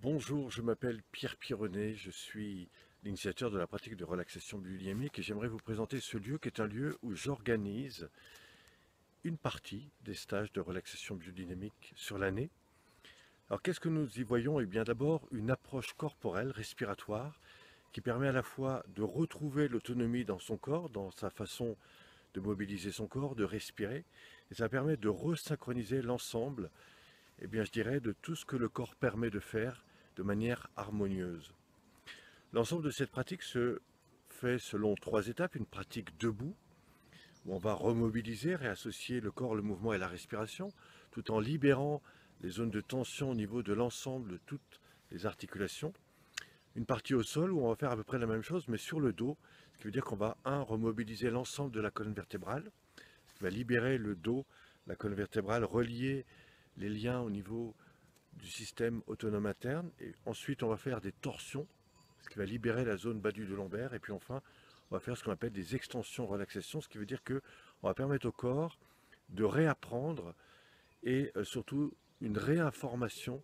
Bonjour, je m'appelle Pierre Pironnet, je suis l'initiateur de la pratique de relaxation biodynamique et j'aimerais vous présenter ce lieu qui est un lieu où j'organise une partie des stages de relaxation biodynamique sur l'année. Alors qu'est-ce que nous y voyons? Eh bien d'abord une approche corporelle, respiratoire, qui permet à la fois de retrouver l'autonomie dans son corps, dans sa façon de mobiliser son corps, de respirer, et ça permet de resynchroniser l'ensemble, eh bien je dirais, de tout ce que le corps permet de faire de manière harmonieuse. L'ensemble de cette pratique se fait selon trois étapes. Une pratique debout, où on va remobiliser, réassocier le corps, le mouvement et la respiration, tout en libérant les zones de tension au niveau de l'ensemble de toutes les articulations. Une partie au sol, où on va faire à peu près la même chose, mais sur le dos, ce qui veut dire qu'on va, remobiliser l'ensemble de la colonne vertébrale, on va libérer le dos, la colonne vertébrale, relier les liens au niveau du système autonome interne, et ensuite on va faire des torsions, ce qui va libérer la zone bas du dos lombaire, et puis enfin on va faire ce qu'on appelle des extensions relaxation, ce qui veut dire que on va permettre au corps de réapprendre et surtout une réinformation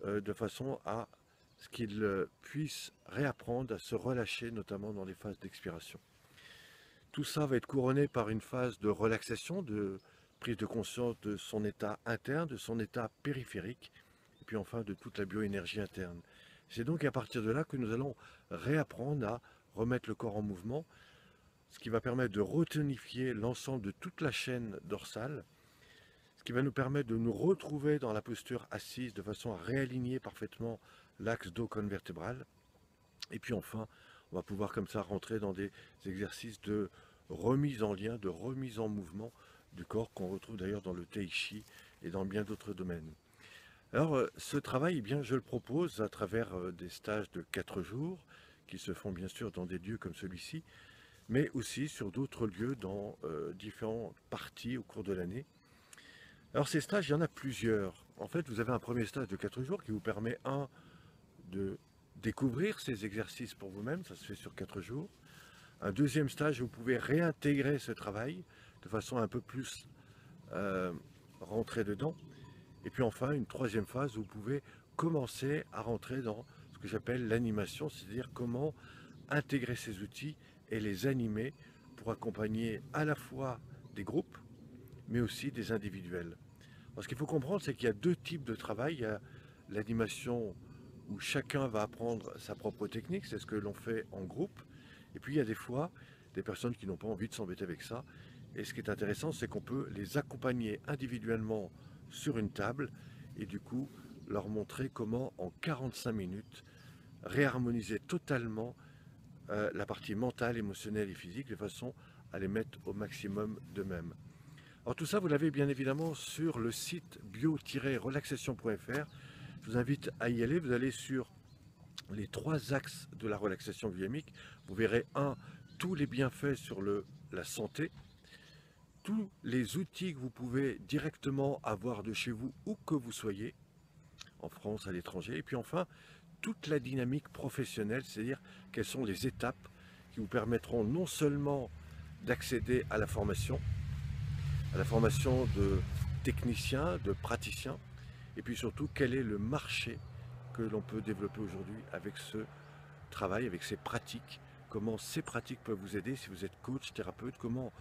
de façon à ce qu'il puisse réapprendre à se relâcher, notamment dans les phases d'expiration. Tout ça va être couronné par une phase de relaxation, de prise de conscience de son état interne, de son état périphérique, et puis enfin de toute la bioénergie interne. C'est donc à partir de là que nous allons réapprendre à remettre le corps en mouvement, ce qui va permettre de retonifier l'ensemble de toute la chaîne dorsale, ce qui va nous permettre de nous retrouver dans la posture assise de façon à réaligner parfaitement l'axe dos-colonne vertébrale. Et puis enfin, on va pouvoir comme ça rentrer dans des exercices de remise en lien, de remise en mouvement du corps qu'on retrouve d'ailleurs dans le Tai Chi et dans bien d'autres domaines. Alors, ce travail, eh bien, je le propose à travers des stages de 4 jours qui se font bien sûr dans des lieux comme celui-ci, mais aussi sur d'autres lieux dans différentes parties au cours de l'année. Alors, ces stages, il y en a plusieurs. En fait, vous avez un premier stage de 4 jours qui vous permet, de découvrir ces exercices pour vous-même, ça se fait sur 4 jours. Un deuxième stage, vous pouvez réintégrer ce travail de façon un peu plus euh, rentrer dedans. Et puis enfin, une troisième phase, vous pouvez commencer à rentrer dans ce que j'appelle l'animation, c'est-à-dire comment intégrer ces outils et les animer pour accompagner à la fois des groupes, mais aussi des individuels. Alors, ce qu'il faut comprendre, c'est qu'il y a deux types de travail. Il y a l'animation où chacun va apprendre sa propre technique, c'est ce que l'on fait en groupe. Et puis il y a des fois des personnes qui n'ont pas envie de s'embêter avec ça. Et ce qui est intéressant, c'est qu'on peut les accompagner individuellement sur une table et du coup leur montrer comment en 45 minutes réharmoniser totalement la partie mentale, émotionnelle et physique de façon à les mettre au maximum d'eux-mêmes. Alors tout ça, vous l'avez bien évidemment sur le site bio-relaxation.fr. Je vous invite à y aller. Vous allez sur les trois axes de la relaxation dynamique. Vous verrez tous les bienfaits sur la santé, tous les outils que vous pouvez directement avoir de chez vous où que vous soyez, en France, à l'étranger, et puis enfin, toute la dynamique professionnelle, c'est-à-dire quelles sont les étapes qui vous permettront non seulement d'accéder à la formation de techniciens, de praticiens, et puis surtout quel est le marché que l'on peut développer aujourd'hui avec ce travail, avec ces pratiques, comment ces pratiques peuvent vous aider si vous êtes coach, thérapeute, comment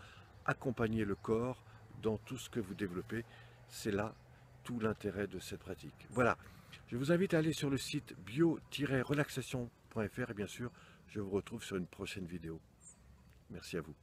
accompagner le corps dans tout ce que vous développez. C'est là tout l'intérêt de cette pratique. Voilà, je vous invite à aller sur le site bio-relaxation.fr et bien sûr, je vous retrouve sur une prochaine vidéo. Merci à vous.